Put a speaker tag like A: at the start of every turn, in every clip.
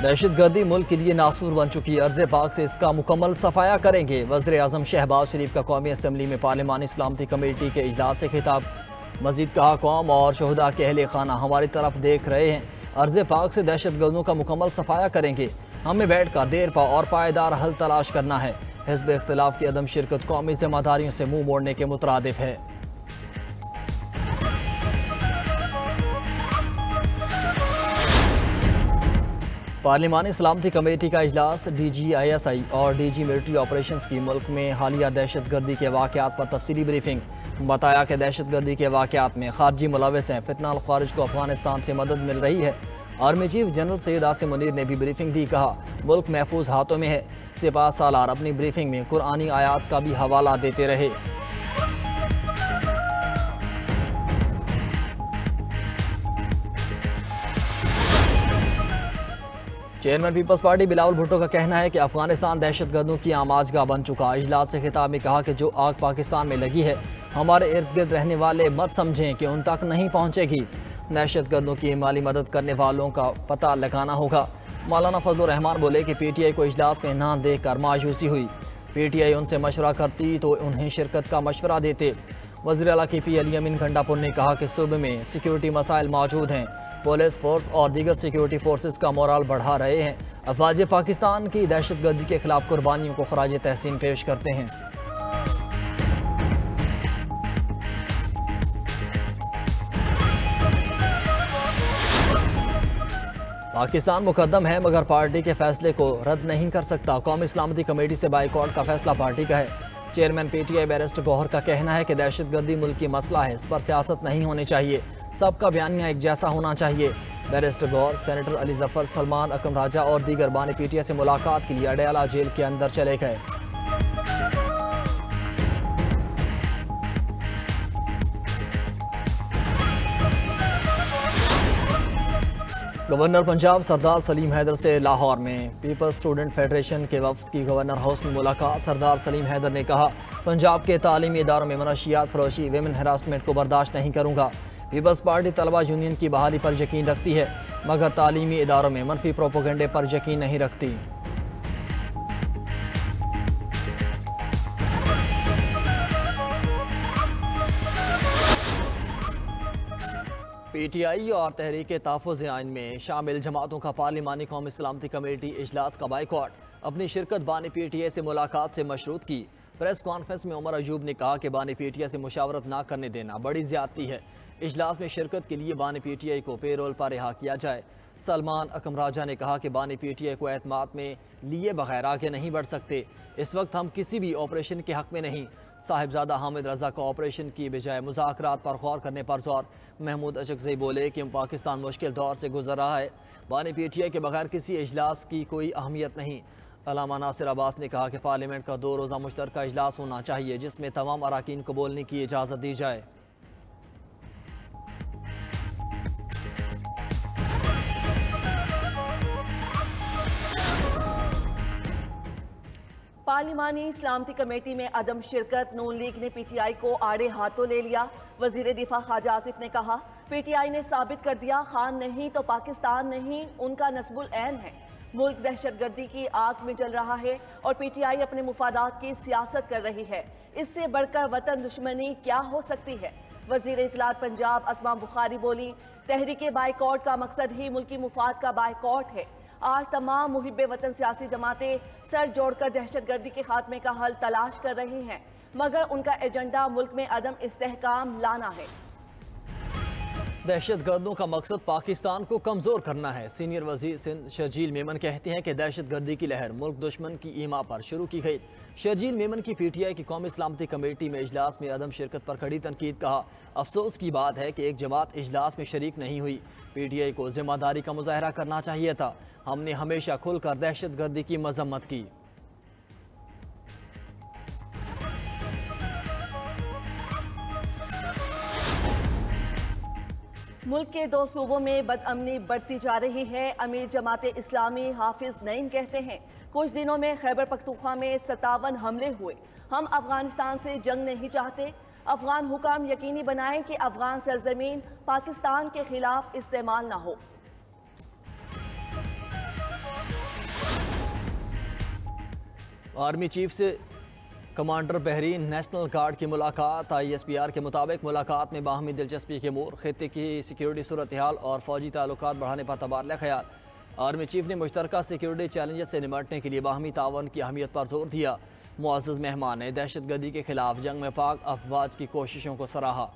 A: दहशत गर्दी मुल्क के लिए नासूर बन चुकी है। अर्ज़ पाक से इसका मुकम्मल सफाया करेंगे। वज़ीर आज़म शहबाज शरीफ का कौमी असम्बली में पार्लिमानी सलामती कमेटी के इजलास से खिताब। मज़ीद कहा, कौम और शहदा के अहले खाना हमारी तरफ देख रहे हैं। अर्ज़ पाक से दहशत गर्दों का मुकम्मल सफाया करेंगे। हमें बैठ कर देर पा और पायदार हल तलाश करना है। हिज़्ब इख्तिलाफ की अदम शिरकत कौमी जिम्मेदारियों से मुँह मोड़ने के मुतरादिफ है। पार्लिमानी सलामती कमेटी का इजलास DGISI और DG मिलिट्री ऑपरेशंस की मुल्क में हालिया दहशत गर्दी के वाक़यात पर तफसीली ब्रीफिंग। बताया कि दहशत गर्दी के वाक़यात में खारजी मुलविस हैं। फितना खारिज को अफगानिस्तान से मदद मिल रही है। Army chief general Syed Asim Munir ने भी ब्रीफिंग दी। कहा, मुल्क महफूज हाथों में है। सिपा सालार अपनी ब्रीफिंग में कुरानी आयात का भी हवाला देते रहे। चेयरमैन पीपल्स पार्टी बिलावल भुट्टो का कहना है कि अफगानिस्तान दहशत गर्दों की आमाजगाह बन चुका। इजलास से खिताब में कहा कि जो आग पाकिस्तान में लगी है, हमारे इर्द गिर्द रहने वाले मत समझें कि उन तक नहीं पहुँचेगी। दहशत गर्दों की माली मदद करने वालों का पता लगाना होगा। मौलाना फजलुर रहमान बोले कि PTI को इजलास में ना देख कर मायूसी हुई। PTI उनसे मशवरा करती तो उन्हें शिरकत का मशवरा देते। वज़ीर आला KP अली अमीन गंडापुर ने कहा कि सूबे में सिक्योरिटी मसाइल मौजूद हैं। पुलिस फोर्स और दीगर सिक्योरिटी फोर्सेस का मोराल बढ़ा रहे हैं। अफवाज पाकिस्तान की दहशत गर्दी के खिलाफ कुर्बानियों को खराज तहसीन पेश करते हैं। पाकिस्तान मुकद्दम है मगर पार्टी के फैसले को रद्द नहीं कर सकता। कौमी सलामती कमेटी से बाइकआउट का फैसला पार्टी का है। चेयरमैन PTI बैरिस्टर गौहर का कहना है कि दहशत गर्दी मुल्क की मसला है, इस पर सियासत नहीं होनी चाहिए। सबका बयानिया एक जैसा होना चाहिए। बैरिस्टर गौहर सेनेटर अली जफर, सलमान अकम राजा और दीगर बानी PTI से मुलाकात के लिए अडयाला जेल के अंदर चले गए। गवर्नर पंजाब सरदार सलीम हैदर से लाहौर में पीपल्स स्टूडेंट फेडरेशन के वफ्द की गवर्नर हाउस में मुलाकात। सरदार सलीम हैदर ने कहा, पंजाब के तालीमी इदारों में मनशियात फरोशी, वेमेन हरासमेंट को बर्दाश्त नहीं करूँगा। पीपल्स पार्टी तलबा यूनियन की बहाली पर यकीन रखती है मगर तालीमी इदारों में मनफी प्रोपोगंडे पर यकीन नहीं रखती। PTI और तहरीक तहफ़्फ़ुज़ आइन में शामिल जमातों का पार्लिमानी कौमी सलामती कमेटी इजलास का बाइकआउट। अपनी शिरकत बानी PTI से मुलाकात से मशरूत की। प्रेस कॉन्फ्रेंस में उमर अयूब ने कहा कि बानी PTI से मुशावरत ना करने देना बड़ी ज्यादती है। इजलास में शिरकत के लिए बानी PTI को पेरोल पर रिहा किया जाए। सलमान अकम राजा ने कहा कि बानी PTI को एतमाद में लिए बगैर आगे नहीं बढ़ सकते। इस वक्त हम किसी भी ऑपरेशन के हक में नहीं। साहिबजादा हामिद रजा को ऑपरेशन की बजाय मुज़ाकरात पर गौर करने पर जोर। महमूद अचकज़ई बोले कि पाकिस्तान मुश्किल दौर से गुजर रहा है। बानी PTI के बगैर किसी इजलास की कोई अहमियत नहीं। अलामा नासिर अब्बास ने कहा कि पार्लियामेंट का 2 रोज़ा मुश्तरका इजलास होना चाहिए जिसमें तमाम अराकीन को बोलने की इजाज़त दी जाए।
B: पार्लिमानी सलामती कमेटी में अदम शिरकत। नून लीग ने PTI को आड़े हाथों ले लिया। वजीर दिफा ख्वाजा आसिफ ने कहा, PTI ने साबित कर दिया खान नहीं तो पाकिस्तान नहीं उनका नस्बुल ऐन है। मुल्क दहशतगर्दी की आग में जल रहा है और PTI अपने मुफादात की सियासत कर रही है। इससे बढ़कर वतन दुश्मनी क्या हो सकती है। वजीर इत्तलात पंजाब असमा बुखारी बोली, तहरीके बाइकआउट का मकसद ही मुल्की मुफाद का बाइकआउट है। आज तमाम मुहिब्बे वतन सियासी जमातें सर जोड़कर दहशतगर्दी के खात्मे का हल तलाश कर रही हैं मगर उनका एजेंडा मुल्क में अदम इस्तेहकाम लाना है।
A: दहशत गर्दों का मकसद पाकिस्तान को कमज़ोर करना है। सीनियर वजीर सिंध शर्जील मेमन कहते हैं कि दहशत गर्दी की लहर मुल्क दुश्मन की ईमा पर शुरू की गई। शर्जील मेमन की PTI की कौमी सलामती कमेटी में इजलास में अदम शिरकत पर खड़ी तनकीद। कहा, अफसोस की बात है कि एक जमात इजलास में शरीक नहीं हुई। PTI को जिम्मेदारी का मुजाहरा करना चाहिए था। हमने हमेशा खुलकर दहशत गर्दी की मजम्मत की।
B: मुल्क के 2 सूबों में बदअमनी बढ़ती जा रही है। अमीर जमात इस्लामी हाफिज नईम कहते हैं, कुछ दिनों में खैबर पख्तूनख्वा में 57 हमले हुए। हम अफगानिस्तान से जंग नहीं चाहते। अफगान हुकाम यकीनी बनाएं कि अफगान सरजमीन पाकिस्तान के खिलाफ इस्तेमाल ना हो।
A: आर्मी चीफ से कमांडर बहरीन नेशनल गार्ड की मुलाकात। ISPR के मुताबिक मुलाकात में बाहमी दिलचस्पी के अमूर, खित्ते की सिक्योरिटी सूरत हाल और फौजी ताल्लुकात बढ़ाने पर तबादला ख्याल। आर्मी चीफ ने मुश्तरका सिक्योरिटी चैलेंजेस से निपटने के लिए बाहमी तावन की अहमियत पर जोर दिया। मुअज़्ज़ज़ मेहमान ने दहशतगर्दी के खिलाफ जंग में पाक अफवाज की कोशिशों को सराहा।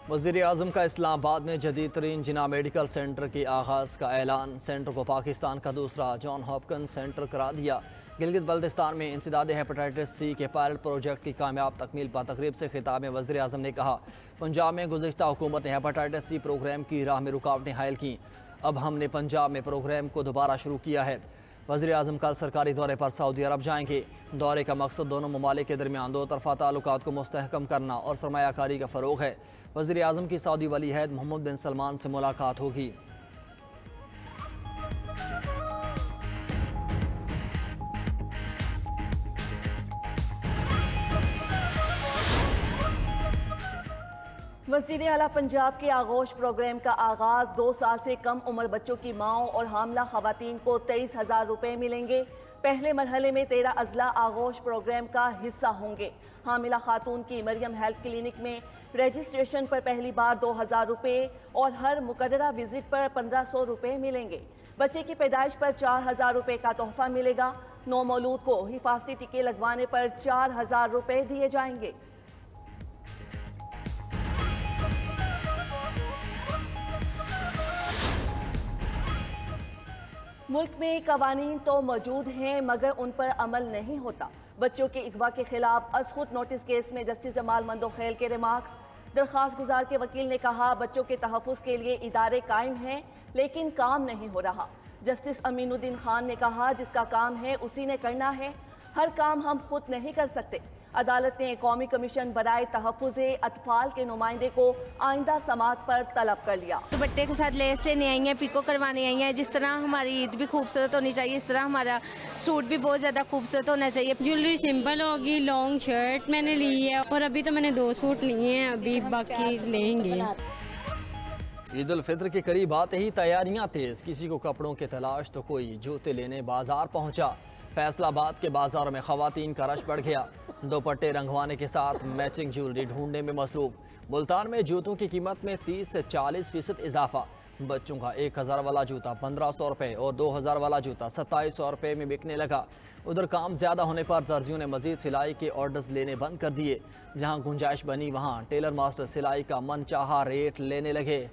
A: वज़ीर-ए-आज़म का इस्लामाबाद में जदीद तरीन जिना मेडिकल सेंटर के आगाज़ का ऐलान। सेंटर को पाकिस्तान का दूसरा जॉन हॉपकिंस सेंटर करार दिया। गिलगित बल्तिस्तान में इंसदाद हेपेटाइटिस C के पायलट प्रोजेक्ट की कामयाब तकमील पर तकरीब से खिताब में वज़ीर-ए-आज़म ने कहा, पंजाब में गुज़िश्ता हुकूमत ने हेपेटाइटिस C प्रोग्राम की राह में रुकावटें हायल की। अब हमने पंजाब में प्रोग्राम को दोबारा शुरू किया है। वज़ीर-ए-आज़म कल सरकारी दौरे पर सऊदी अरब जाएंगे। दौरे का मकसद दोनों ममालिक के दरमियान दो तरफ़ा ताल्लुकात को मुस्तहकम करना और सरमायाकारी का फ़रोग़ है। वज़ीर-ए-आज़म की सऊदी वली अहद मोहम्मद बिन सलमान से मुलाकात होगी।
B: वज़ीर आला पंजाब के आगोश प्रोग्राम का आगाज़। 2 साल से कम उम्र बच्चों की माओं और हामला खवातीन को 23,000 रुपये मिलेंगे। पहले मरहले में 13 अजला आगोश प्रोग्राम का हिस्सा होंगे। हामिला खातून की मरियम हेल्थ क्लिनिक में रजिस्ट्रेशन पर पहली बार 2,000 रुपये और हर मुकर्ररा विजिट पर 1,500 रुपये मिलेंगे। बच्चे की पैदाइश पर 4,000 रुपये का तोहफा मिलेगा। नौ मौलूद को हिफाजती टीके लगवाने पर 4,000 रुपये दिए जाएंगे। मुल्क में कवानीन तो मौजूद हैं मगर उन पर अमल नहीं होता। बच्चों के अगवा के खिलाफ असखुद नोटिस केस में जस्टिस जमाल मंदोखेल के रिमार्क्स। दरख्वास्त गुजार के वकील ने कहा, बच्चों के तहफ़्फ़ुज़ के लिए इदारे कायम हैं लेकिन काम नहीं हो रहा। जस्टिस अमीनुद्दीन खान ने कहा, जिसका काम है उसी ने करना है, हर काम हम खुद नहीं कर सकते। अदालत ने कौमी कमीशन बराए तहफ़्फ़ुज़ अतफ़ाल के नुमाइंदे को आइंदा समात पर तलब कर लिया।
C: दुपट्टे के साथ लेस लेने आई हैं, पिको करवाने आई हैं। जिस तरह हमारी ईद भी खूबसूरत होनी चाहिए, इस तरह हमारा सूट भी बहुत ज़्यादा खूबसूरत होना चाहिए।
D: ज्वेलरी सिंपल होगी, लॉन्ग शर्ट मैंने ली है और अभी तो मैंने 2 सूट लिए हैं, अभी बाकी लेंगे।
A: ईद उल फित्र के करीब आते ही तैयारियां तेज। किसी को कपड़ों की तलाश तो कोई जूते लेने बाजार पहुंचा। फैसलाबाद के बाजारों में खवातीन का रश बढ़ गया। दुपट्टे रंगवाने के साथ मैचिंग ज्वेलरी ढूंढने में मसरूफ। मुल्तान में जूतों की कीमत में 30 से 40% इजाफा। बच्चों का 1,000 वाला जूता 1,500 रुपये और 2,000 वाला जूता 2,700 रुपये में बिकने लगा। उधर काम ज्यादा होने पर दर्जियों ने मजीद सिलाई के ऑर्डर्स लेने बंद कर दिए। जहां गुंजाइश बनी वहां टेलर मास्टर सिलाई का मनचाहा रेट लेने लगे।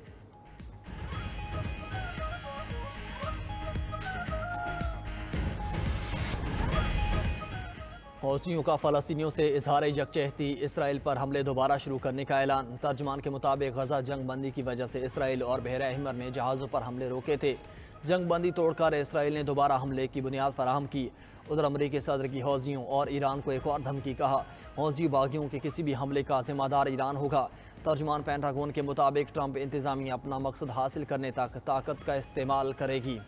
A: हौसियों का फ़लस्तीनियों से इजहार यकजहती। इसराइल पर हमले दोबारा शुरू करने का ऐलान। तर्जमान के मुताबिक गजा जंग बंदी की वजह से इसराइल और बहरा अहमर ने जहाज़ों पर हमले रोके थे। जंग बंदी तोड़कर इसराइल ने दोबारा हमले की बुनियाद फराहम की। उधर अमरीकी सदर की हौसियों और ईरान को एक और धमकी। कहा, हौसी बागियों के किसी भी हमले का जिम्मेदार ईरान होगा। तर्जमान पेंटागन के मुताबिक ट्रंप इंतज़ामिया अपना मकसद हासिल करने तक ताकत का इस्तेमाल करेगी।